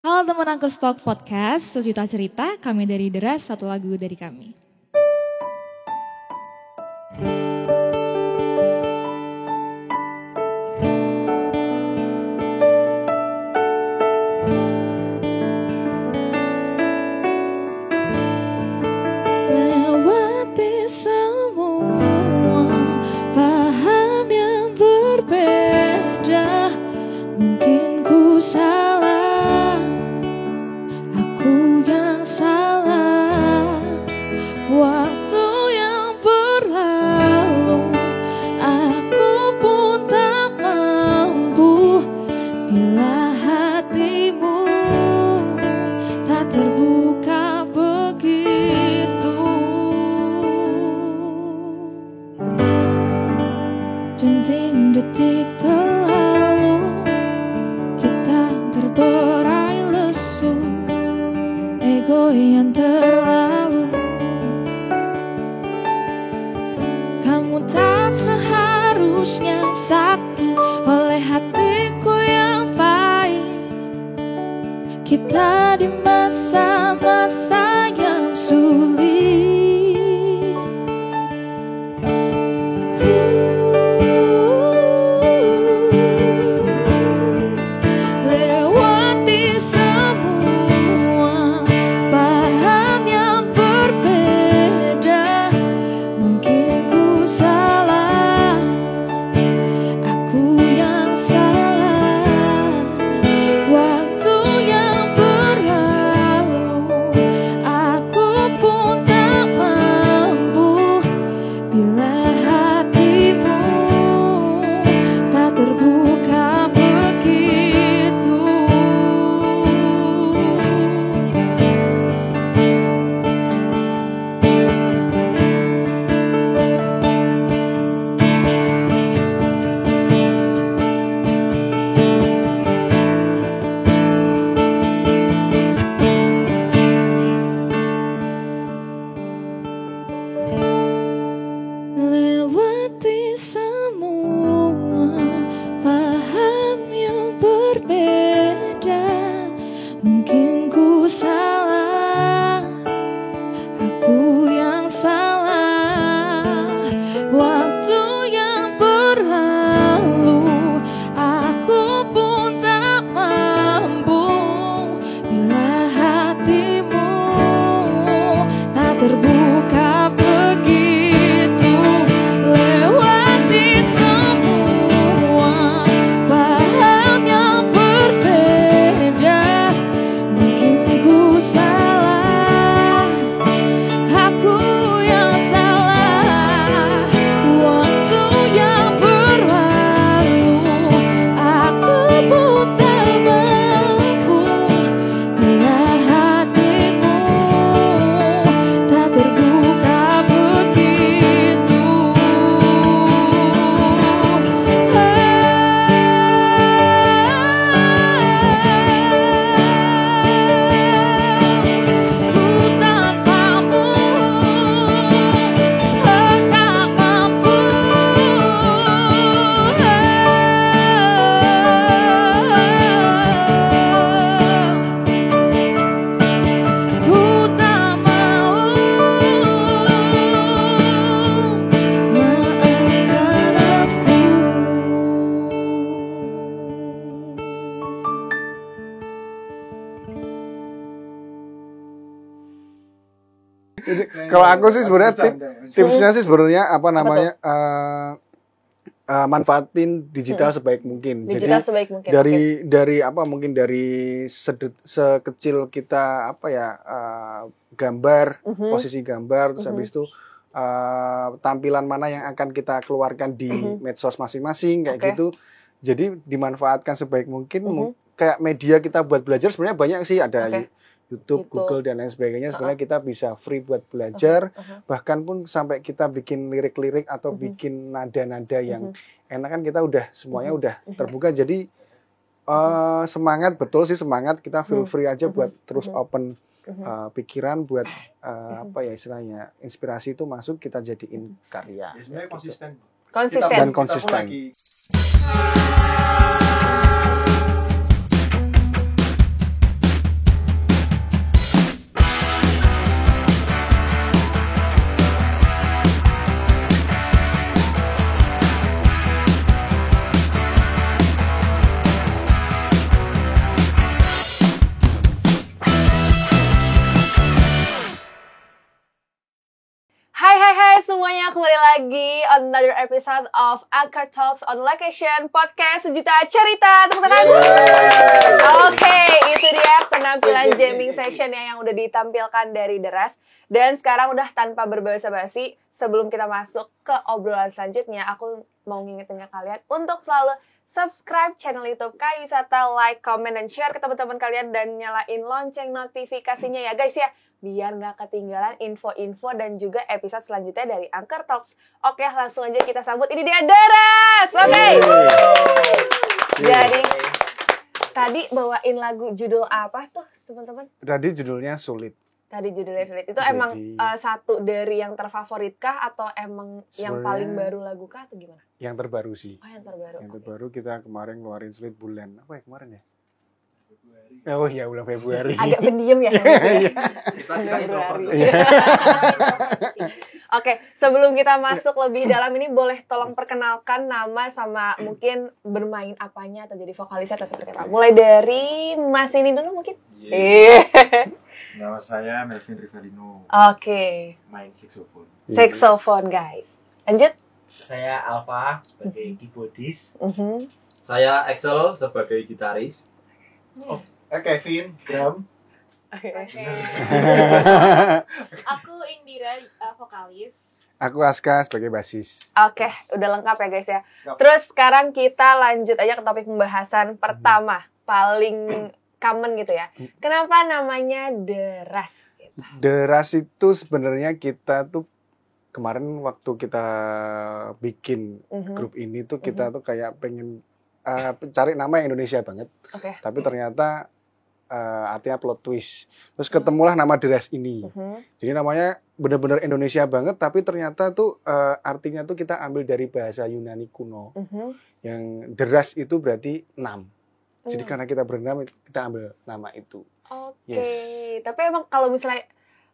Halo teman Uncle Stock Podcast, sejuta cerita, kami dari Deras, satu lagu dari kami. Lewati semua paham yang berbeda, mungkin ku salah, aku yang salah. Waktu yang berlalu, aku pun tak mampu bila hatimu tak terbuka begitu. Detik-detik berlalu, kita terberai lesu, ego yang terlalu. Kamu tak seharusnya sakit oleh hatiku yang pahit. Kita di masa-masa yang sulit. Lewati semua paham yang berbeda, mungkin ku salah, aku yang salah. Waktu yang berlalu, aku pun tak mampu bila hatimu tak terbuka begitu. Lewati semua paham yang berbeda, mungkin ku salah, aku yang salah. Waktu yang berlalu, aku pun tak mampu bila hatimu tak terbuka begitu. Lewati semua paham yang berbeda, mungkin ku salah, aku yang salah. Waktu yang berlalu, aku pun tak mampu bila hatimu tak terbuka begitu. Ku tak mampu, tak mampu. Ku tak mau, maafkan aku. Kalau aku sih sebenarnya tipsnya sih sebenarnya apa namanya manfaatin digital sebaik mungkin. Digital Jadi sebaik mungkin. dari apa mungkin dari sekecil kita apa ya gambar, posisi gambar, terus habis itu tampilan mana yang akan kita keluarkan di medsos masing-masing kayak Oke. gitu. Jadi dimanfaatkan sebaik mungkin. Kayak media kita buat belajar sebenarnya banyak sih, ada Oke. YouTube, Google dan lain sebagainya. Sebenarnya kita bisa free buat belajar. Bahkan pun sampai kita bikin lirik-lirik atau bikin nada-nada yang enak kan kita udah semuanya udah terbuka. Jadi semangat, betul sih semangat. Kita feel free aja buat terus open pikiran buat apa ya istilahnya, inspirasi itu masuk, kita jadiin karya. Ya, sebenarnya konsisten. Konsisten. Dan konsisten. Kita pun lagi kembali lagi on another episode of Anchor Talks on Location Podcast Sejuta Cerita. Tepuk tangan. Oke, itu dia penampilan jamming session yang udah ditampilkan dari Deras. Dan sekarang udah tanpa berbasa-basi, sebelum kita masuk ke obrolan selanjutnya, aku mau ngingetin ke kalian untuk selalu subscribe channel YouTube Kai Wisata, like, comment, dan share ke teman-teman kalian, dan nyalain lonceng notifikasinya ya guys ya, biar nggak ketinggalan info-info dan juga episode selanjutnya dari Anchor Talks. Oke, langsung aja kita sambut, ini dia Deras. Oke. Jadi tadi bawain lagu judul apa tuh teman-teman? Tadi judulnya Sulit. Tadi judulnya Sulit. Itu Jadi, emang satu dari yang terfavorit kah atau emang yang paling baru lagu kah atau gimana? Yang terbaru sih. Oh, yang terbaru. Yang terbaru kita kemarin ngeluarin Sulit bulan apa ya kemarin ya? Februari. Oh iya, bulan Februari. Agak pendiam ya. Kita introvert. Oke, sebelum kita masuk lebih dalam ini, boleh tolong perkenalkan nama sama mungkin bermain apanya atau jadi vokalisnya atau seperti apa. Mulai dari Mas ini dulu mungkin. Nama saya Melvin Rivalino. Oke. Main saxophone. Saxophone guys. Lanjut. Saya Alfa sebagai keyboardis. Saya Axel sebagai gitaris. Kevin, drum. Oke. Aku Indira, vokalis. Aku Aska sebagai basis. Oke, udah lengkap ya guys ya. Terus sekarang kita lanjut aja ke topik pembahasan pertama, paling common gitu ya. Kenapa namanya Deras? Gitu. Deras itu sebenarnya kita tuh kemarin waktu kita bikin grup ini tuh kita tuh kayak pengen cari nama yang Indonesia banget. Oke. Tapi ternyata artinya plot twist. Terus ketemulah nama Deras ini. Jadi namanya benar-benar Indonesia banget, tapi ternyata tuh artinya tuh kita ambil dari bahasa Yunani kuno. Yang Deras itu berarti 6. Jadi karena kita berenam, kita ambil nama itu. Oke. Yes. Tapi emang kalau misalnya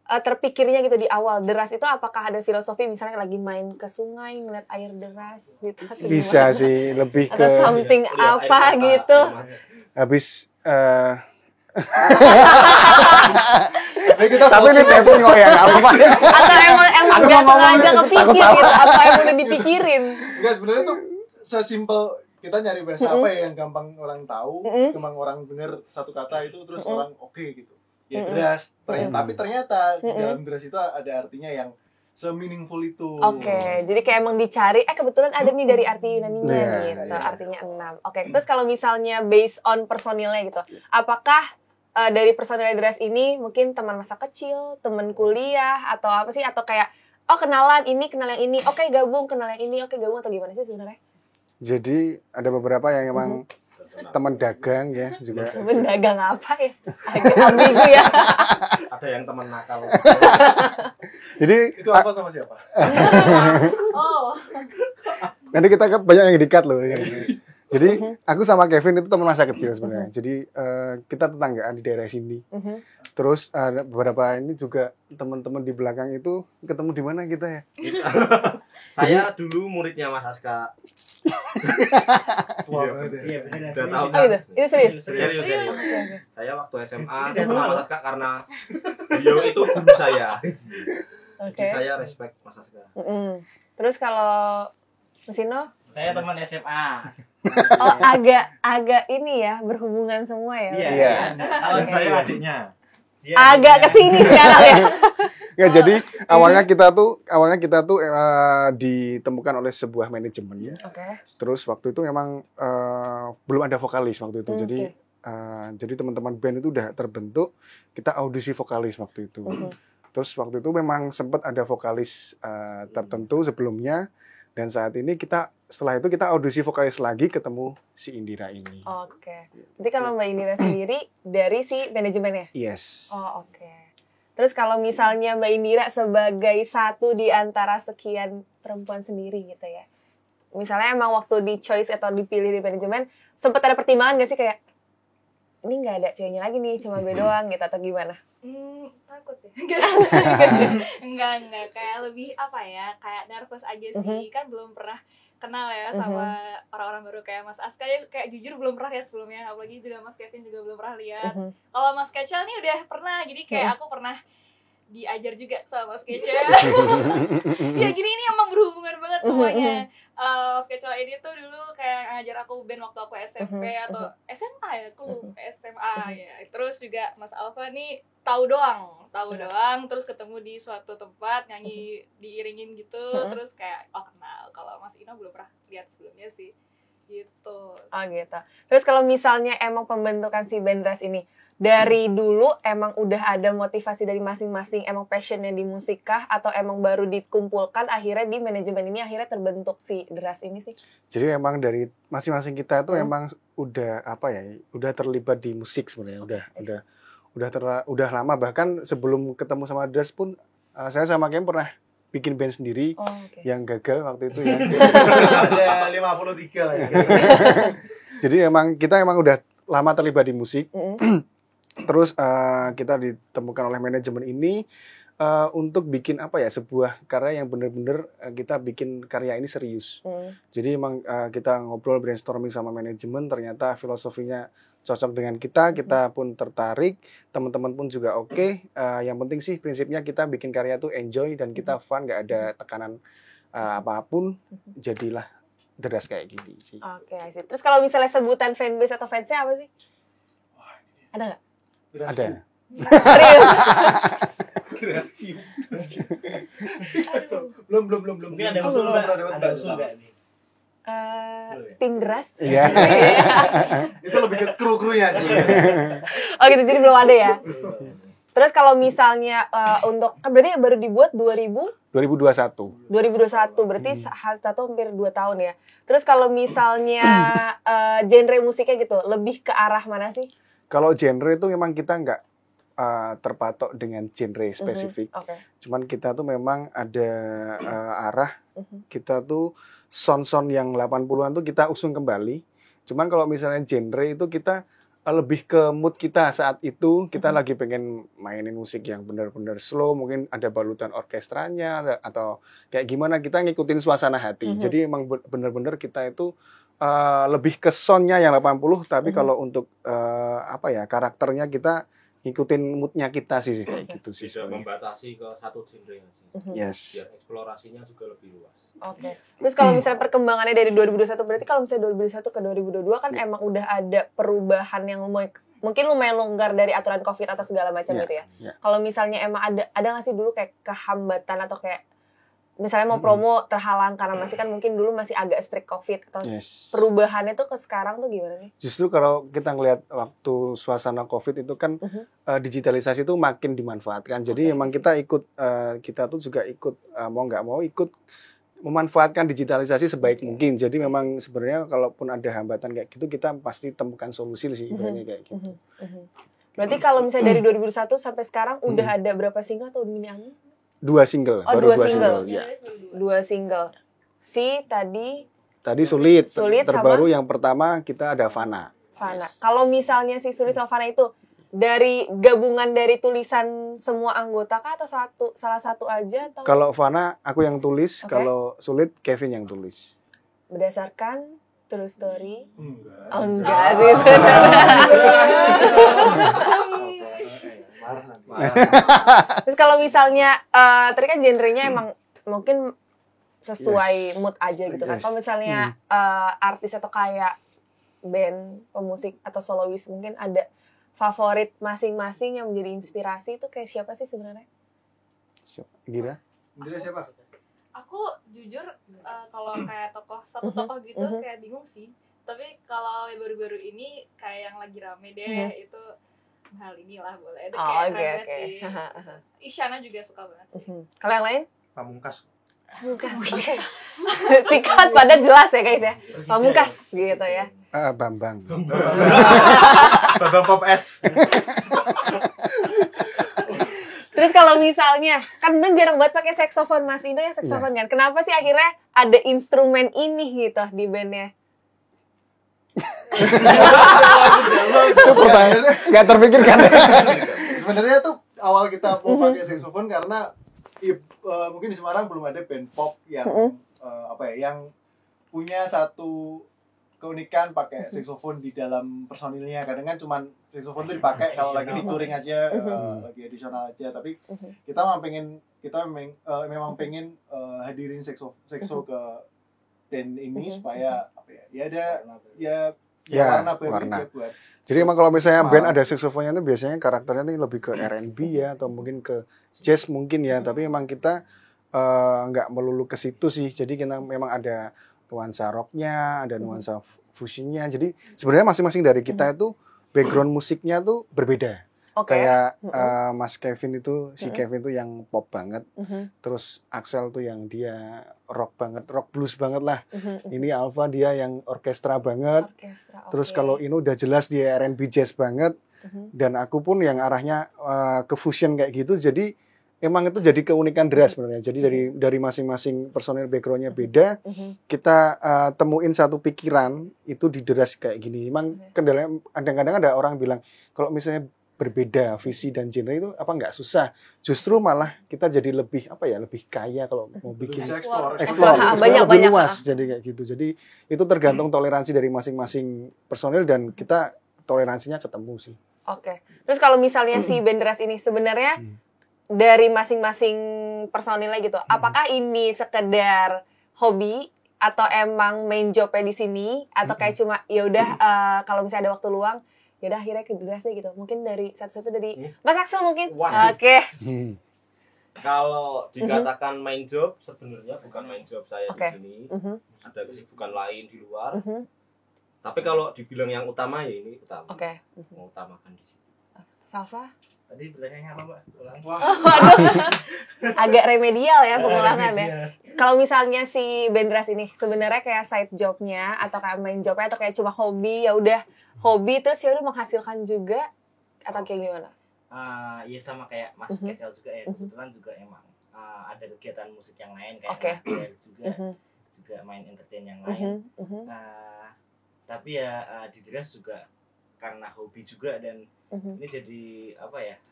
terpikirnya gitu di awal, deras itu apakah ada filosofi misalnya lagi main ke sungai ngeliat air deras gitu? Atau Bisa gimana? sih, lebih ke Atau something apa gitu? habis Kita tapi ini tapping kok ya, nggak apa-apa. Atau emang Aku nggak mau ngomong sengaja nih, kepikir takut gitu? salah. Apa yang udah dipikirin? Enggak, sebenarnya tuh sesimpel kita nyari bahasa apa ya yang gampang orang tahu, gampang orang dengar satu kata itu terus orang oke gitu. Ya deras, tapi ternyata di dalam deras itu ada artinya yang se-meaningful itu. Oke, jadi kayak emang dicari, kebetulan ada nih dari arti Yunaninya Yes, gitu, iya. artinya 6. Oke, terus kalau misalnya based on personilnya gitu, apakah dari personil Deras ini mungkin teman masa kecil, teman kuliah, atau apa sih? Atau kayak, kenalan ini, kenal yang ini, oke gabung, kenal yang ini, oke gabung, atau gimana sih sebenarnya? Jadi ada beberapa yang emang teman dagang ya juga. Mendagang apa ya? Agak ambigu ya. Ada yang teman nakal. Jadi Itu apa sama siapa? Oh, nanti kita banyak yang dikat loh. Jadi aku sama Kevin itu teman masa kecil sebenarnya. Jadi kita tetanggaan di daerah sini. Terus ada beberapa ini juga teman-teman di belakang itu ketemu di mana kita ya? Saya dulu muridnya Mas Aska. Wah, banget ya. Iya benar. Udah tahu Oh kan? gitu, itu serius? Serius. Oke. Saya waktu SMA kenal Mas Aska karena beliau itu guru saya. Oke. Jadi saya respect Mas Aska. Terus kalau Mesino? Saya teman SMA. Oh, agak ini ya, berhubungan semua ya. Iya. Kalau Dan saya adiknya. Dia Agak adiknya. kesini sekarang ya. Ya, jadi awalnya kita tuh ditemukan oleh sebuah manajemen. Oke. Terus waktu itu memang belum ada vokalis waktu itu. Jadi Oke. jadi teman-teman band itu udah terbentuk, kita audisi vokalis waktu itu. Terus waktu itu memang sempat ada vokalis tertentu sebelumnya, dan saat ini setelah itu kita audisi vokalis lagi, ketemu si Indira ini. Oke. Jadi kalau Mbak Indira sendiri dari si manajemennya? Yes. Oh, oke. Terus kalau misalnya Mbak Indira sebagai satu di antara sekian perempuan sendiri gitu ya. Misalnya emang waktu di choice atau dipilih di manajemen, sempat ada pertimbangan gak sih kayak, ini nggak ada ceweknya lagi nih, cuma gue doang gitu atau gimana? takut ya. Enggak, kayak lebih apa ya, kayak nervous aja sih. Kan belum pernah kenal ya sama orang-orang baru kayak Mas Aska ya, kayak jujur belum pernah lihat sebelumnya, apalagi juga Mas Kevin juga belum pernah lihat. Kalau Mas Kecil nih udah pernah, jadi kayak aku pernah diajar juga sama Mas Kece. Ya gini, ini emang berhubungan banget semuanya. Mas Kece ini tuh dulu kayak ngajar aku band waktu aku SMP atau SMA ya, aku SMA ya. Terus juga Mas Alfa nih tahu doang, terus ketemu di suatu tempat nyanyi diiringin gitu, terus kayak kenal. Kalau Mas Ino belum pernah lihat sebelumnya sih. Gitu. Oh gitu. Terus kalau misalnya emang pembentukan si Bendras ini dari dulu emang udah ada motivasi dari masing-masing, emang passionnya di musik kah atau emang baru dikumpulkan akhirnya di manajemen ini akhirnya terbentuk si Dras ini sih? Jadi emang dari masing-masing kita itu emang udah udah terlibat di musik sebenarnya, udah lama, bahkan sebelum ketemu sama Dras pun saya sama Kem pernah bikin band sendiri yang gagal waktu itu ya. Ada 53 lagi. Jadi kita emang udah lama terlibat di musik. Terus kita ditemukan oleh manajemen ini untuk bikin sebuah karya yang benar-benar kita bikin karya ini serius. Jadi emang kita ngobrol brainstorming sama manajemen, ternyata filosofinya cocok dengan kita pun tertarik, teman-teman pun juga oke. Yang penting sih prinsipnya kita bikin karya tuh enjoy dan kita fun, nggak ada tekanan apapun, jadilah Dras kayak gini sih. Oke, terus kalau misalnya sebutan fanbase atau fansnya apa sih? Ada nggak? Ada. Serius? Belum. Mungkin ada usul nggak nih? Tim Dras? Iya. Itu lebih ke kru-krunya. Oh gitu, jadi belum ada ya? Terus kalau misalnya untuk, kan berarti baru dibuat 2021. 2021, berarti satu hampir 2 tahun ya. Terus kalau misalnya genre musiknya gitu, lebih ke arah mana sih? Kalau genre itu memang kita nggak terpatok dengan genre spesifik. Cuman kita tuh memang ada arah, kita tuh sound-sound yang 80-an tuh kita usung kembali. Cuman kalau misalnya genre itu kita lebih ke mood kita saat itu, kita lagi pengen mainin musik yang benar-benar slow, mungkin ada balutan orkestranya atau kayak gimana, kita ngikutin suasana hati. Jadi emang benar-benar kita itu lebih ke soundnya yang 80, tapi kalau untuk karakternya kita ngikutin moodnya kita sih kayak gitu sih. Bisa membatasi ke satu genre sih. Yes. Biar eksplorasinya juga lebih luas. Terus kalau misalnya perkembangannya dari 2021, berarti kalau misalnya 2021 ke 2022 kan emang udah ada perubahan yang mungkin lumayan longgar dari aturan COVID atau segala macam gitu ya. Kalau misalnya emang ada nggak sih dulu kayak kehambatan atau kayak misalnya mau promo terhalang karena masih kan mungkin dulu masih agak strict COVID atau perubahannya tuh ke sekarang tuh gimana nih? Justru kalau kita ngelihat waktu suasana COVID itu kan digitalisasi itu makin dimanfaatkan. Jadi emang kita tuh juga ikut mau nggak mau ikut memanfaatkan digitalisasi sebaik mungkin. Jadi memang sebenarnya kalaupun ada hambatan kayak gitu kita pasti temukan solusi sih ibaratnya kayak gitu. Berarti kalau misalnya dari 2021 sampai sekarang udah ada berapa single atau mini album? 2 single, baru 2 single. Ya. 2 single. Si tadi Sulit terbaru sama, yang pertama kita ada Fana. Kalau misalnya si Sulit sama Fana itu dari gabungan dari tulisan semua anggota kah atau salah satu aja atau? Kalau Fana aku yang tulis, kalau Sulit Kevin yang tulis. Berdasarkan true story? Enggak sih. Terus kalau misalnya tadi kan genrenya emang mungkin sesuai mood aja gitu kan. Kalau misalnya artis atau kayak band, pemusik atau solois mungkin ada favorit masing-masing yang menjadi inspirasi itu kayak siapa sih sebenarnya? Gira siapa? Aku jujur kalau kayak satu tokoh gitu kayak bingung sih. Tapi kalau baru-baru ini kayak yang lagi rame deh itu hal inilah boleh. Itu kayak keren sih. Isyana juga suka banget sih. Kalau yang lain? Pamungkas. Singkat padat jelas ya guys ya. Pamungkas gitu ya. Bambang Pop S. Terus kalau misalnya kan Ben jarang banget pakai saksofon, Mas Ino ya saksofon kan. Kenapa sih akhirnya ada instrumen ini gitu di bandnya? Itu pertanyaannya nggak terpikirkan. Sebenarnya tuh awal kita mau pakai saksofon karena mungkin di Semarang belum ada band pop yang yang punya satu keunikan pakai saxophone di dalam personilnya. Kadang kan cuman saxophone tuh dipakai kalau lagi di touring aja, lagi additional aja. Tapi kita memang pengen hadirin saxo ke band ini supaya apa ya? Ya ada warna baru aja buat. Jadi emang kalau misalnya band ada saksofonnya itu biasanya karakternya itu lebih ke R&B ya atau mungkin ke jazz mungkin ya. Tapi emang kita nggak melulu ke situ sih. Jadi kita memang ada nuansa rocknya, ada nuansa fusionnya. Jadi sebenarnya masing-masing dari kita itu background musiknya tuh berbeda. Kayak Mas Kevin itu, si Kevin tuh yang pop banget. Terus Axel tuh yang dia rock banget, rock blues banget lah. Ini Alpha dia yang orkestra banget. Terus kalau ini udah jelas dia R&B jazz banget. Dan aku pun yang arahnya ke fusion kayak gitu. Jadi emang itu jadi keunikan Dera sebenarnya. Jadi dari masing-masing personil backgroundnya beda, kita temuin satu pikiran itu di Dera kayak gini. Emang kendalanya kadang-kadang ada orang bilang kalau misalnya berbeda visi dan genre itu apa nggak susah, justru malah kita jadi lebih lebih kaya kalau mau bikin explore lebih luas jadi kayak gitu. Jadi itu tergantung toleransi dari masing-masing personil dan kita toleransinya ketemu sih. Terus kalau misalnya si band Deras ini sebenarnya dari masing-masing personilnya gitu, apakah ini sekedar hobi atau emang main jobnya di sini atau kayak cuma ya udah kalau misalnya ada waktu luang ya udah akhirnya ke Deras deh gitu. Mungkin dari satu-satu dari Mas Axel mungkin. Kalau dikatakan main job, sebenarnya bukan main job saya di sini. Ada kesibukan lain di luar. Tapi kalau dibilang yang utama ya ini utama. Mengutamakan di sini. Salva? Tadi pertanyaannya apa, Mbak? Ulang. Agak remedial ya pengulangannya. Kalau misalnya si band Deras ini sebenarnya kayak side jobnya atau kayak main jobnya atau kayak cuma hobi, ya udah hobi terus ya udah menghasilkan juga atau kayak gimana? Ya sama kayak Mas Kecel juga ya. Kebetulan juga emang ada kegiatan musik yang lain kayak juga main entertain yang lain. Tapi ya di Deras juga karena hobi juga dan ini jadi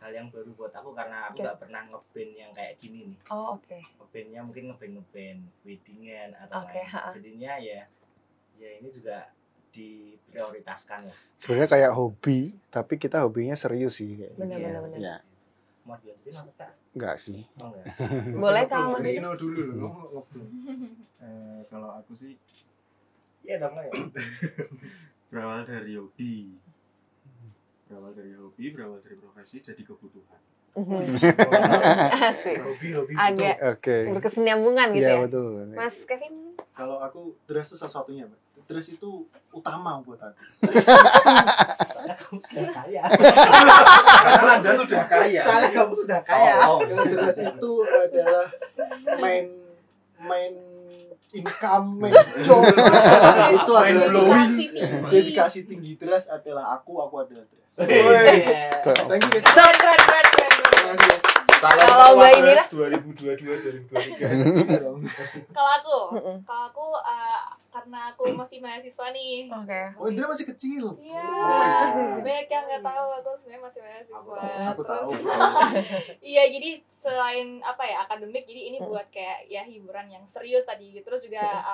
hal yang baru buat aku karena aku nggak pernah ngeband yang kayak gini nih. Ngebandnya mungkin ngeband weddingan atau lain. Jadinya ya ini juga diprioritaskan lah. Sebenarnya kayak hobi, tapi kita hobinya serius sih. Benar. Ya. Mau dilanjutin apa? Enggak sih. Boleh kalau Ino dulu loh. Kalau aku sih Iya dong ya. berawal dari hobi, berawal dari profesi jadi kebutuhan. Asik. Hobi Agak berkesinambungan gitu ya. Iya betul. Mas Kevin? Kalau aku Deras itu satu-satunya, Mbak. Deras itu utama buat aku. Karena kamu sudah kaya. Karena Anda sudah kaya. Karena kamu sudah kaya. Deras itu adalah main income, main job. Itu adalah dedikasi tinggi Deras adalah aku adalah Deras. Thank you. Keren. Kalau Mbak ini lah 2022 2023. Kalau aku karena aku masih mahasiswa nih. Oh, dia masih kecil. Iya. Banyak yang nggak tahu aku sebenarnya masih mahasiswa. Aku tahu. Iya, jadi selain akademik, jadi ini buat kayak ya hiburan yang serius tadi gitu. Terus juga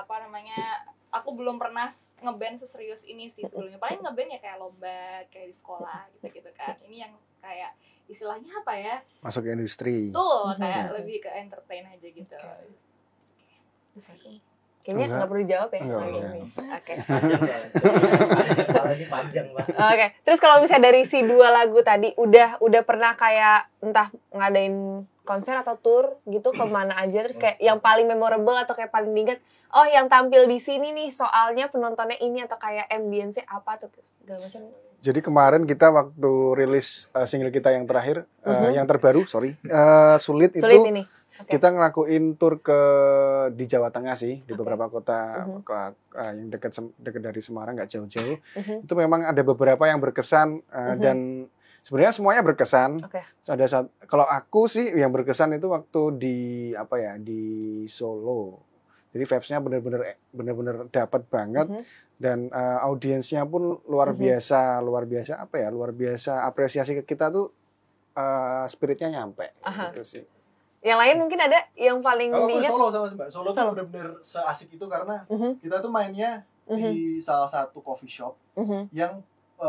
aku belum pernah ngeband seserius ini sih sebelumnya. Paling ngeband ya kayak lomba, kayak di sekolah gitu kan. Ini yang kayak istilahnya apa ya? Masuk ke industri. Tuh, kayak lebih ke entertain aja gitu. Kayaknya nggak perlu dijawab ya. Kalau ini panjang Pak. Terus kalau misalnya dari si 2 lagu tadi udah pernah kayak entah ngadain konser atau tour gitu kemana aja, terus kayak yang paling memorable atau kayak paling diingat, oh yang tampil di sini nih soalnya penontonnya ini atau kayak ambience apa tuh segala macam. Jadi kemarin kita waktu rilis single kita yang terakhir, yang terbaru, Sulit itu ini. Kita ngelakuin tour di Jawa Tengah sih, di beberapa kota yang dekat dari Semarang, nggak jauh-jauh. Itu memang ada beberapa yang berkesan dan sebenarnya semuanya berkesan. Kalau aku sih yang berkesan itu waktu di Solo. Jadi vibes-nya benar-benar dapat banget dan audiensnya pun luar biasa apresiasi ke kita tuh spiritnya nyampe gitu sih. Yang lain mungkin ada yang paling diingat? Kalau Solo sama Mbak, Solo tuh benar-benar seasik itu karena kita tuh mainnya di salah satu coffee shop yang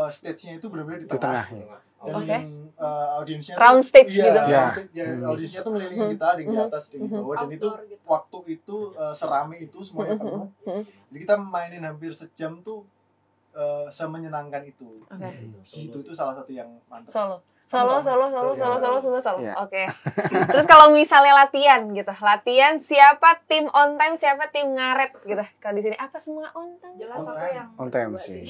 stage-nya itu benar-benar di tengah. Dan audiensnya round stage gitu. Audiensnya tuh ngelilingi kita di atas di bawah, dan itu waktu itu serame itu semuanya penuh. Jadi kita mainin hampir sejam tuh semenyenangkan itu. Itu salah satu yang mantap. Solo. Oke. Terus kalau misalnya latihan gitu, siapa tim on time, siapa tim ngaret gitu. Kalau di sini apa semua on time? Jelas aku yang on time sih.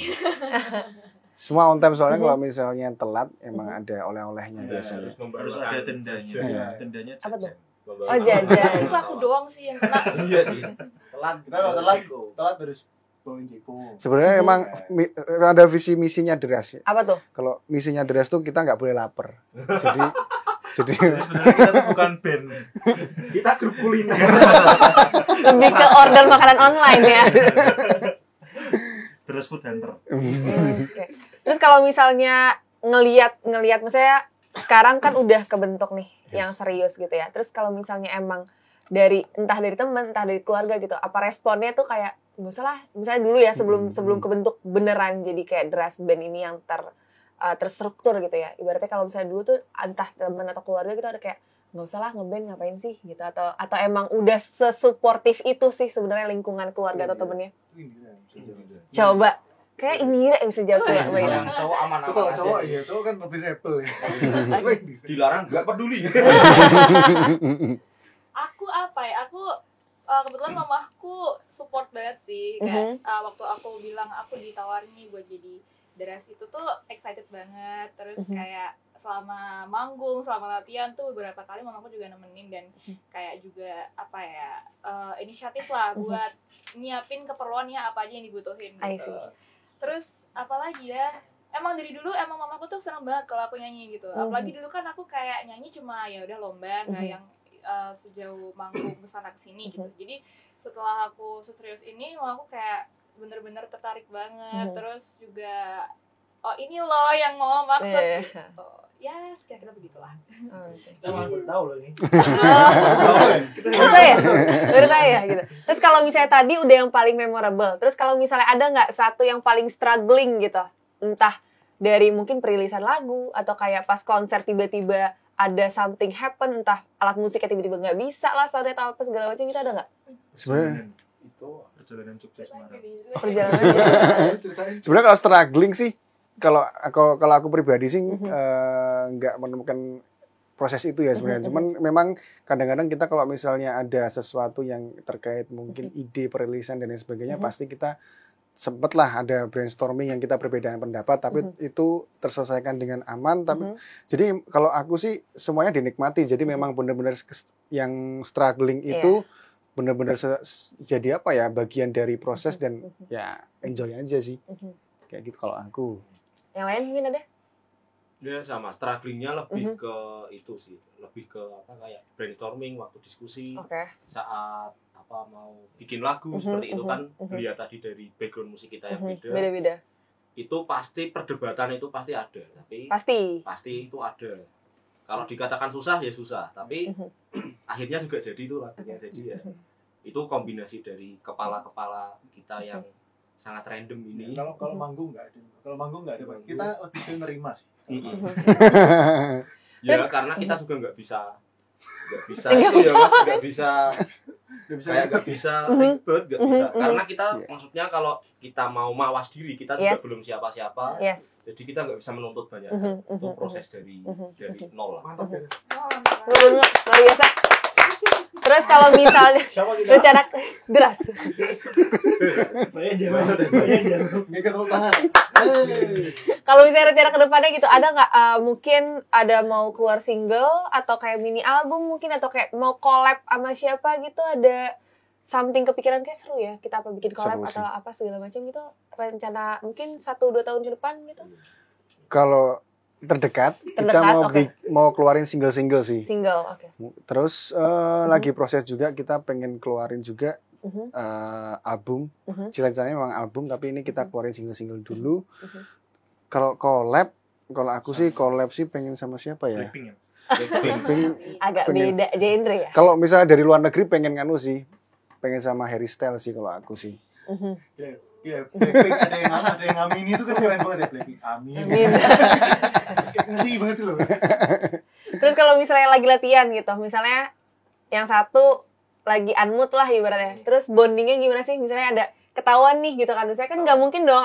Semua on time, soalnya kalau misalnya telat emang ada oleh-olehnya biasanya. Harus ada tendanya. Tendanya apa tuh? Oh, jajan. Itu aku doang sih yang kena. Iya sih. Kita kalau telat harus bawain Jeko. Sebenarnya emang ada visi misinya Deras. Apa tuh? Kalau misinya Deras tuh kita nggak boleh lapar. Jadi sebenarnya kita tuh bukan band. Kita grup kuliner. Lebih ke order makanan online ya. Terus food hunter. Okay. Terus kalau misalnya ngelihat maksudnya sekarang kan udah kebentuk nih yang serius gitu ya. Terus kalau misalnya emang entah dari teman, entah dari keluarga gitu, apa responnya tuh kayak nggak usah lah, misalnya dulu ya sebelum kebentuk beneran jadi kayak Deras Band ini yang terstruktur gitu ya. Ibaratnya kalau misalnya dulu tuh entah teman atau keluarga gitu ada kayak nggak usah lah ngeband ngapain sih gitu, atau emang udah sesuportif itu sih sebenarnya lingkungan keluarga atau temennya. Coba kayak Indira yang bisa jawab coba. Yang cowok aman-aman. Itu kalau cowok iya, cowok kan lebih rebel ya. Dilarang nggak peduli. Aku apa ya? Kebetulan mamaku support banget sih. Kayak waktu aku bilang aku ditawarin nih buat jadi Deras itu tuh excited banget. Terus kayak selama manggung, selama latihan tuh beberapa kali mamaku juga nemenin, dan kayak juga apa ya, inisiatif lah buat nyiapin keperluannya apa aja yang dibutuhin gitu. Terus apalagi ya, emang dari dulu emang mamaku tuh senang banget kalau aku nyanyi gitu. Apalagi dulu kan aku kayak nyanyi cuma ya udah lomba, nggak yang sejauh manggung kesana kesini gitu. Jadi setelah aku serius ini, mamaku kayak bener-bener tertarik banget. Terus juga ini loh yang mama maksud gitu. Ya kira-kira begitulah. Aku tahu loh ini. Baru tahu ya gitu. Terus kalau misalnya tadi udah yang paling memorable, terus kalau misalnya ada nggak satu yang paling struggling gitu, entah dari mungkin perilisan lagu atau kayak pas konser tiba-tiba ada something happen, entah alat musiknya tiba-tiba nggak bisa lah, soundnya atau apa segala macam, gitu ada nggak? Sebenarnya itu perjalanan sukses Semarang. Sebenarnya kalau struggling sih, kalau aku pribadi sih nggak menemukan proses itu ya sebenarnya. Cuman memang kadang-kadang kita kalau misalnya ada sesuatu yang terkait mungkin ide perilisan dan lain sebagainya, pasti kita sempatlah ada brainstorming yang kita perbedaan pendapat, tapi itu terselesaikan dengan aman. Tapi jadi kalau aku sih semuanya dinikmati. Jadi memang benar-benar yang struggling itu benar-benar jadi apa ya, bagian dari proses, dan ya enjoy aja sih. Kayak gitu kalau aku. Yang lain mungkin ada? Ya sama, strugglingnya lebih ke itu sih, lebih ke apa, kayak brainstorming waktu diskusi saat apa mau bikin lagu seperti itu kan. Lihat tadi dari background musik kita yang beda, itu pasti perdebatan itu pasti ada, tapi pasti itu ada. Kalau dikatakan susah ya susah, tapi akhirnya juga jadi itu lagunya. Jadi ya itu kombinasi dari kepala-kepala kita yang sangat random ini. Kalau manggung nggak ada. Kalau manggung nggak ada, Pak. Kita lebih ke nerima sih. Ya karena kita juga nggak bisa itu ya Mas, nggak bisa kayak nggak bisa ribet, nggak bisa. Karena kita maksudnya kalau kita mau mawas diri, kita juga belum siapa-siapa. Jadi kita nggak bisa menuntut banyak. Itu proses dari nol lah. Mantap ya. Luar biasa. Terus kalau misalnya rencana Deras, kalau misalnya rencana kedepannya gitu, ada nggak mungkin ada mau keluar single atau kayak mini album mungkin, atau kayak mau collab sama siapa gitu, ada something kepikiran kayak seru ya kita apa bikin collab atau apa segala macam gitu, rencana mungkin 1-2 tahun ke depan gitu? Kalau terdekat kita mau keluarin single sih. Terus lagi proses juga, kita pengen keluarin juga album. Cita-citanya memang album, tapi ini kita keluarin single dulu. Kalau collab, kalau aku sih collab sih pengen sama siapa ya? Blackpink. Agak beda genre ya. Kalau misalnya dari luar negeri pengen pengen sama Harry Styles sih kalau aku sih. Iya, Blackpink ada yang ngamini itu kan keren banget ya, Blackpink. Amin. Ngeri banget loh. Terus kalau misalnya lagi latihan gitu, misalnya yang satu lagi unmood lah ibaratnya. Terus bondingnya gimana sih? Misalnya ada ketahuan nih gitu kan. Misalnya kan nggak mungkin dong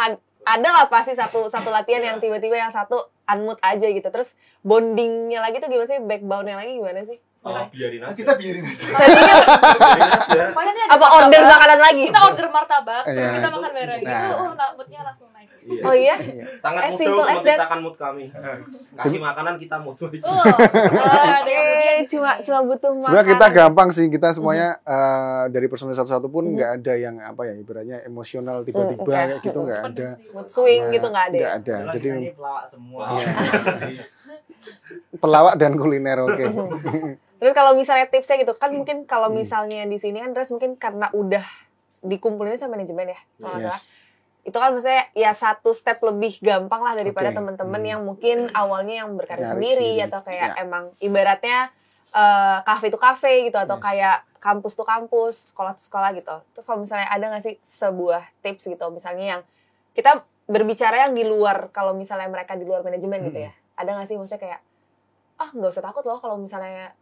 ada lah pasti satu latihan yang tiba-tiba yang satu unmood aja gitu. Terus bondingnya lagi tuh gimana sih? Backbone-nya lagi gimana sih? Biarin aja. Kita biarin aja. Serius? Pokoknya nih ada Apa order martabak. makanan lagi? Kita order martabak, terus Iya. kita makan bareng gitu. Nah. Moodnya langsung naik. Iya. Oh iya? Sangat As mudah simple untuk as that. menciptakan mood kami. Kasih makanan kita mood. Ada yang kemudian Cuma butuh makan. Sebenarnya kita gampang sih, kita semuanya dari personil satu-satu pun nggak ada yang apa ya ibaratnya emosional tiba-tiba kayak gitu, nggak ada. Mood swing gitu nggak ada ya? Nggak ada. Jadi ini pelawak semua. pelawak dan kuliner, oke. Terus kalau misalnya tipsnya gitu kan mungkin kalau misalnya di sini kan Dres mungkin karena udah dikumpulin sama manajemen ya kalau nggak salah. Itu kan maksudnya ya satu step lebih gampang lah daripada Oke. teman-teman yang mungkin awalnya yang berkarya Nyari sendiri sendiri. atau kayak Ya. emang ibaratnya cafe to cafe gitu atau Yes. kayak kampus to kampus, sekolah to sekolah gitu. Terus kalau misalnya ada nggak sih sebuah tips gitu misalnya yang kita berbicara yang di luar kalau misalnya mereka di luar manajemen gitu ya. Ada nggak sih maksudnya kayak nggak usah takut loh kalau misalnya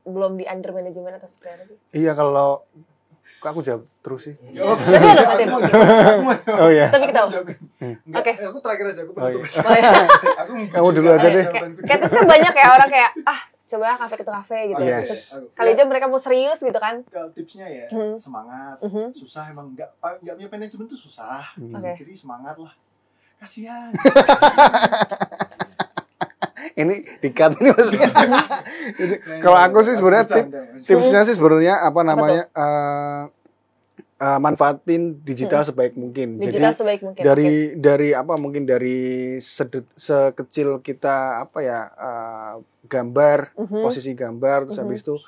belum di under manajemen atau seperti apa sih? Iya, kalau kok aku jawab terus sih. Gantian. Oh iya. Tapi kita tahu. Oke. Oke. Aku terakhir aja, aku Oh, iya. penutup. Oh, ya. Aku Kamu dulu aja deh. Kayak terus kan banyak ya orang kayak coba kafe ke kafe gitu. Yes. Terus kali aja mereka mau serius gitu kan. Kalau tipsnya ya semangat. Susah emang nggak punya manajemen tuh susah. Oke. Jadi semangat lah. Kasihan. Ini di-cut ini maksudnya. Jadi, kalau aku sih sebenarnya tipsnya sih sebenarnya apa namanya manfaatin digital sebaik mungkin. Digital Jadi sebaik mungkin. dari apa mungkin dari sekecil kita apa ya gambar, posisi gambar, terus habis itu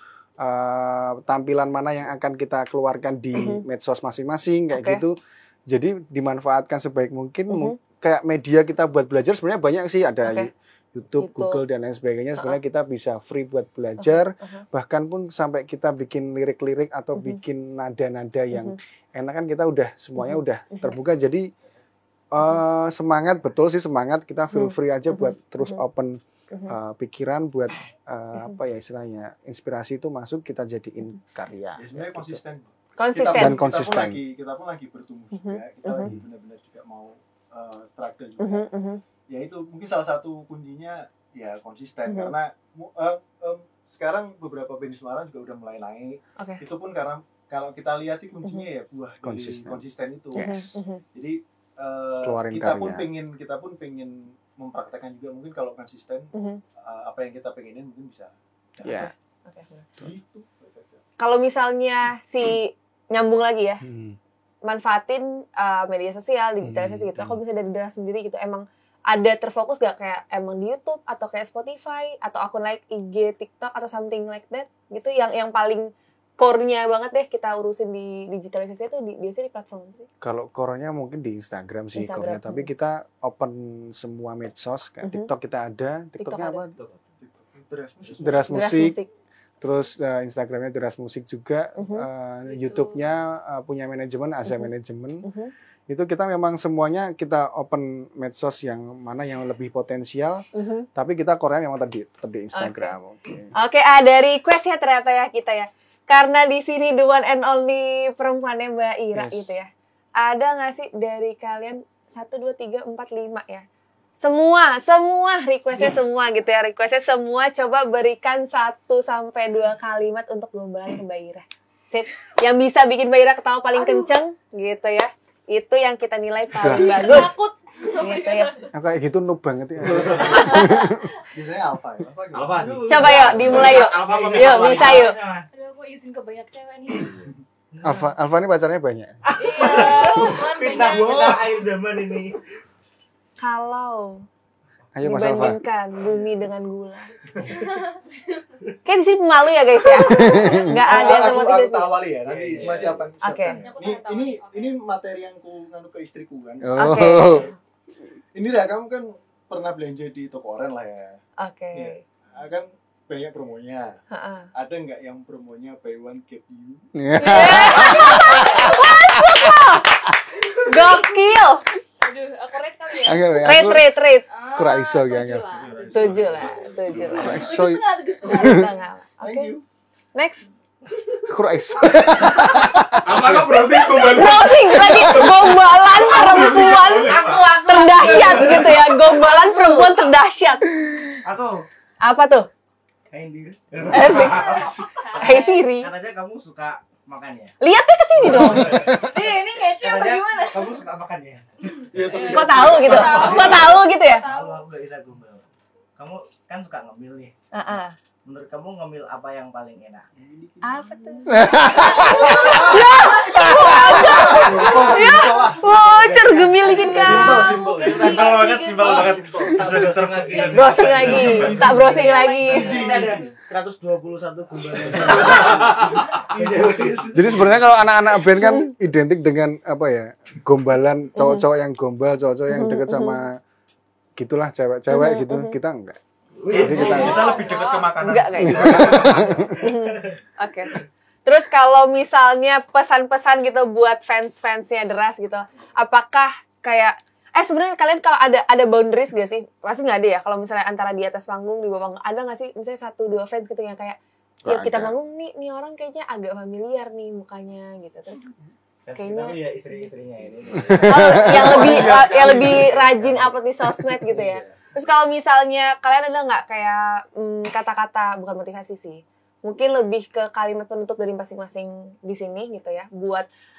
tampilan mana yang akan kita keluarkan di medsos masing-masing kayak gitu. Jadi dimanfaatkan sebaik mungkin. Kayak media kita buat belajar sebenarnya banyak sih, ada YouTube, Google dan lain sebagainya. Sebenarnya kita bisa free buat belajar. Bahkan pun sampai kita bikin lirik-lirik atau bikin nada-nada yang enak kan kita udah semuanya udah terbuka. Jadi semangat, betul sih semangat. Kita feel free aja buat terus open pikiran buat apa ya istilahnya inspirasi itu masuk kita jadiin karya. Ya sebenarnya konsisten. Konsisten. Konsisten. Kita pun lagi bertumbuh juga. Kita lagi benar-benar juga mau struggle juga. Ya itu mungkin salah satu kuncinya ya konsisten karena sekarang beberapa band di Semarang juga udah mulai naik. Itu pun karena kalau kita lihat sih kuncinya ya buah dari konsisten itu. Yes. Jadi kita pun pengen mempraktekkan juga mungkin kalau konsisten apa yang kita pengenin mungkin bisa. Ya. Gitu. Kalau misalnya nyambung lagi ya. Manfaatin media sosial, digitalisasi gitu. Kalau misalnya dari Dara sendiri gitu emang ada terfokus gak kayak emang di YouTube atau kayak Spotify atau akun like IG, TikTok atau something like that gitu yang paling core-nya banget deh kita urusin di digitalisasi itu biasanya di platform sih. Kalau core-nya mungkin di Instagram sih core-nya, tapi kita open semua medsos kayak TikTok kita ada, TikToknya apa? Deras Musik. Terus Instagramnya Deras Musik juga, YouTube-nya punya manajemen, Asia Manajemen. Itu kita memang semuanya kita open medsos yang mana yang lebih potensial, tapi kita core-nya memang tetap di Instagram. Oke, ada request ya ternyata ya kita ya. Karena di sini the one and only perempuannya Mbak Ira gitu ya. Ada nggak sih dari kalian 1, 2, 3, 4, 5 ya? Semua requestnya semua gitu ya. Requestnya semua coba berikan 1 sampai 2 kalimat untuk gombalan ke Mbak Ira. Sip. Yang bisa bikin Mbak Ira ketawa paling kenceng gitu ya. Itu yang kita nilai paling bagus. Takut. Gitu ya. kayak gitu noob banget ya. Biasanya Alfa ya. Alfa sih. Coba yuk dimulai yuk. Yuk bisa yuk. Aduh, aku izin ke banyak cewek nih. Alfa ini pacarnya banyak. Iya, kan Pindah banyak. air zaman ini. Kalau Ayo Mas Alfa. dibandingkan bumi dengan gula. Kayak di sini pemalu ya guys ya. Nggak ada yang aku termotivasi. awali ya. Nanti semua siapkan. Oke. Ini materi yang ku nganu ke istriku kan. Oke. Ini lah kamu kan pernah belanja di toko oren lah ya. Oke. Ya, kan banyak promonya. Ada nggak yang promonya buy one get you? Gokil. Aduh, aku rate kali ya. Rate. Kurang iso, Gangel. 7 lah. Kurang iso. Tujuh setengah. Setengah. Thank Oke. you. Next. Kurang iso. Apa kok browsing kembali? Browsing lagi gombalan perempuan terdahsyat gitu ya. Gombalan perempuan terdahsyat. Aku. Apa tuh? Hendir. Hey Siri. Katanya kamu suka makan ya? Lihatnya ke sini dong. Ini kece apa gimana? Kamu suka makan ya? Kok tahu gitu? Kok tahu gitu ya? Tahu aku gak bisa gombal. Kamu kan suka ngemil nih. Menurut kamu ngemil apa yang paling enak? Apa tuh? Bocor gemilikin kan. Simpel banget. Bisa Browsing lagi. Tak browsing lagi. 121 gombalan. Jadi sebenarnya kalau anak-anak band kan identik dengan apa ya? Gombalan, cowok-cowok yang gombal, cowok-cowok yang deket sama gitulah cewek-cewek gitu. Kita enggak. Jadi kita lebih dekat ke makanan. Enggak kayak gitu. Oke. Terus kalau misalnya pesan-pesan gitu buat fans-fansnya Deras gitu, apakah kayak sebenarnya kalian kalau ada boundaries gak sih? Pasti nggak ada ya. Kalau misalnya antara di atas panggung, di bawah panggung, ada nggak sih misalnya 1-2 fans gitu yang kayak, yuk kita manggung nih orang kayaknya agak familiar nih mukanya gitu. Terus kayaknya ya istri-istrinya ini. yang lebih rajin upload di sosmed gitu ya. Terus kalau misalnya kalian ada nggak kayak kata-kata, bukan motivasi sih, mungkin lebih ke kalimat penutup dari masing-masing di sini gitu ya,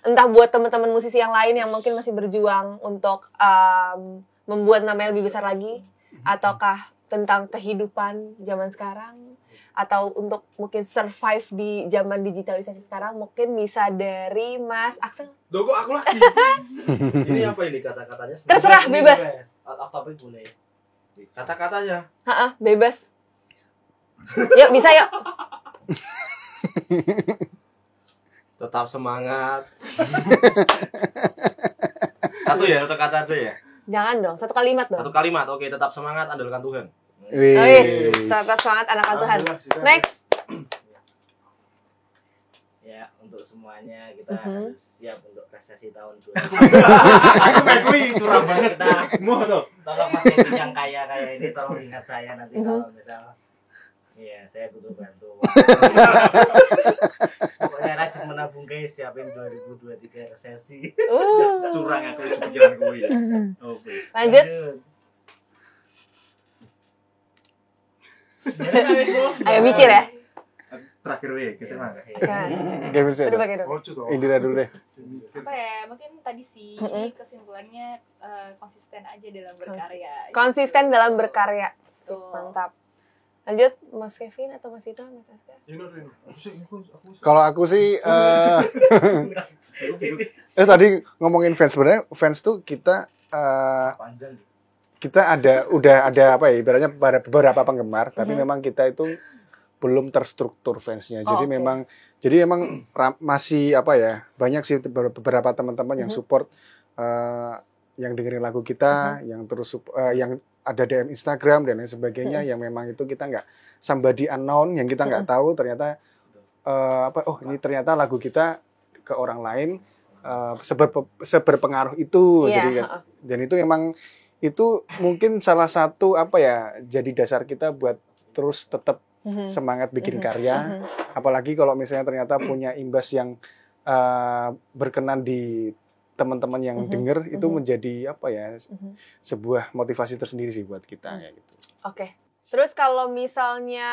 entah buat teman-teman musisi yang lain yang mungkin masih berjuang untuk membuat namanya lebih besar lagi, ataukah tentang kehidupan zaman sekarang, atau untuk mungkin survive di zaman digitalisasi sekarang, mungkin bisa dari Mas Axel. Loh kok aku lagi? Ini apa ini kata-katanya? Terserah, bebas. Out of topic boleh. Kata-katanya. Bebas. Yuk, bisa yuk. Tetap semangat. Satu kata aja ya. Jangan dong, satu kalimat dong. Satu kalimat. Oke, tetap semangat, andalkan Tuhan. Tetap semangat, andalkan Tuhan. Next. Ya, untuk semuanya kita harus siap untuk resesi tahun 2020. Aku mekui curang banget. Tolong Mas Kevin yang kaya ini tolong ingat saya nanti kalau misal saya butuh bantuan. Pokoknya rajin menabung guys, siapin 2023 resesi. Curang aku itu pikiran gue. Oke. Lanjut. Ayo mikir ya. Terakhir kesini mana? Kevin sih. Udah pakai dong. Indira dulu deh. Apa ya, mungkin tadi sih kesimpulannya konsisten aja dalam berkarya. Konsisten dalam berkarya. Mantap. Lanjut, Mas Kevin atau Mas Ito, Mas Aska? Kalau aku sih tadi ngomongin fans, sebenarnya fans tuh kita udah ada apa ya, ibaratnya beberapa penggemar, tapi memang kita itu belum terstruktur fansnya. Jadi memang masih apa ya, banyak sih beberapa teman-teman yang support, yang dengerin lagu kita, yang terus yang ada DM Instagram dan lain sebagainya, yang memang itu kita nggak somebody unknown, yang kita nggak tahu ternyata ini ternyata lagu kita ke orang lain seberpengaruh itu. Jadi dan itu memang itu mungkin salah satu apa ya, jadi dasar kita buat terus tetap semangat bikin karya, apalagi kalau misalnya ternyata punya imbas yang berkenan di teman-teman yang denger, itu menjadi apa ya, sebuah motivasi tersendiri sih buat kita ya gitu. Oke. Terus kalau misalnya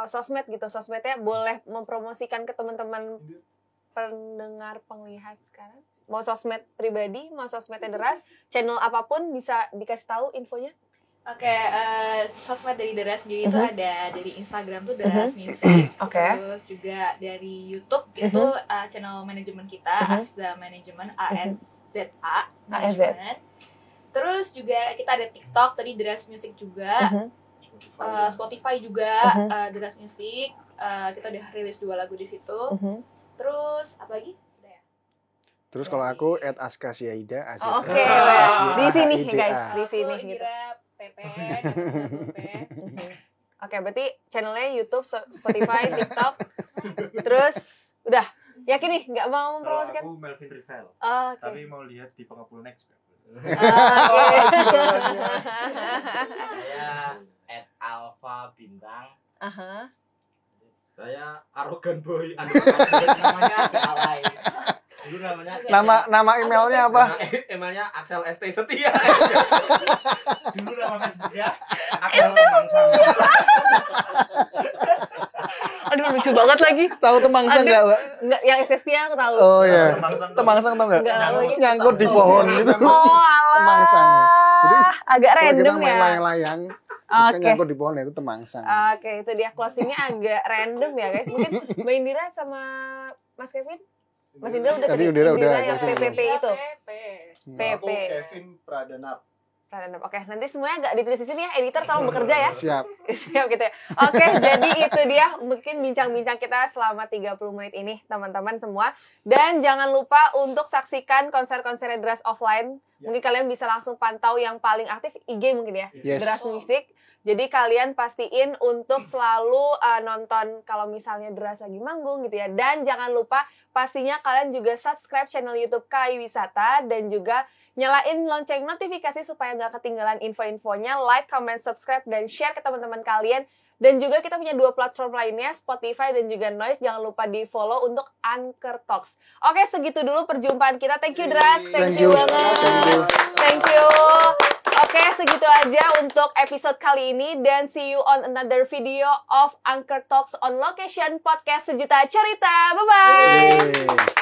sosmednya boleh mempromosikan ke teman-teman pendengar penglihat sekarang, mau sosmed pribadi, mau sosmednya Deras, channel apapun bisa dikasih tahu infonya. Oke, sosmed dari Deras sendiri itu ada dari Instagram tuh Deras Music, terus juga dari YouTube itu channel manajemen kita, Asda Management, ASZA Management. Terus juga kita ada TikTok tadi Deras Music juga, Spotify juga Deras Music, kita udah rilis 2 lagu di situ. Terus apa lagi? Udah ya. Terus kalau aku @askasiaida, Oke, di sini guys, di sini gitu. Pepe. Oke, berarti channelnya YouTube, Spotify, TikTok, terus udah Yakin nih nggak mau mempromosikan? Aku Melvin Rivel. Oke. Tapi mau lihat di Pengepul Next juga. Saya @alfa bintang. Saya arogan boy. Namanya alay. Dulu namanya Nama emailnya apa? Emailnya Axel ST Setia. dulu namanya juga Axel Pemangsang. Aduh lucu banget lagi. Tahu Temangsang nggak, Mbak? Nggak, yang SST-nya aku tahu. Oh iya. Temangsang. Temangsang tahu nggak? Nggak tahu. Nyangkut di pohon gitu. Oh alah. Temangsang. Jadi, agak Kalau kita random main ya. layang-layang, terus kan Oke. nyangkut di pohon itu Temangsang. Oke, itu dia closingnya agak random ya guys. Mungkin Mbak Indira sama Mas Kevin? Mas Indra udah Tadi tadi. Indira udah, yang Kevin PPP Iya, itu. PP. Aku Kevin Pradanap. Random. Oke, nanti semuanya agak ditulis di sini ya, editor tolong bekerja ya. Siap. Siap gitu ya. Oke, jadi itu dia mungkin bincang-bincang kita selama 30 menit ini teman-teman semua. Dan jangan lupa untuk saksikan konser-konser Dras offline. Mungkin kalian bisa langsung pantau yang paling aktif IG mungkin ya. Yes. Dras Music. Jadi kalian pastiin untuk selalu nonton kalau misalnya Dras lagi manggung gitu ya. Dan jangan lupa pastinya kalian juga subscribe channel YouTube KAI Wisata dan juga nyalain lonceng notifikasi supaya nggak ketinggalan info-infonya. Like, comment, subscribe, dan share ke teman-teman kalian. Dan juga kita punya 2 platform lainnya, Spotify dan juga Noise. Jangan lupa di-follow untuk Anchor Talks. Oke, segitu dulu perjumpaan kita. Thank you, Dras. Thank you banget. Thank you. Oke, segitu aja untuk episode kali ini. Dan see you on another video of Anchor Talks on Location Podcast Sejuta Cerita. Bye-bye. Yeay.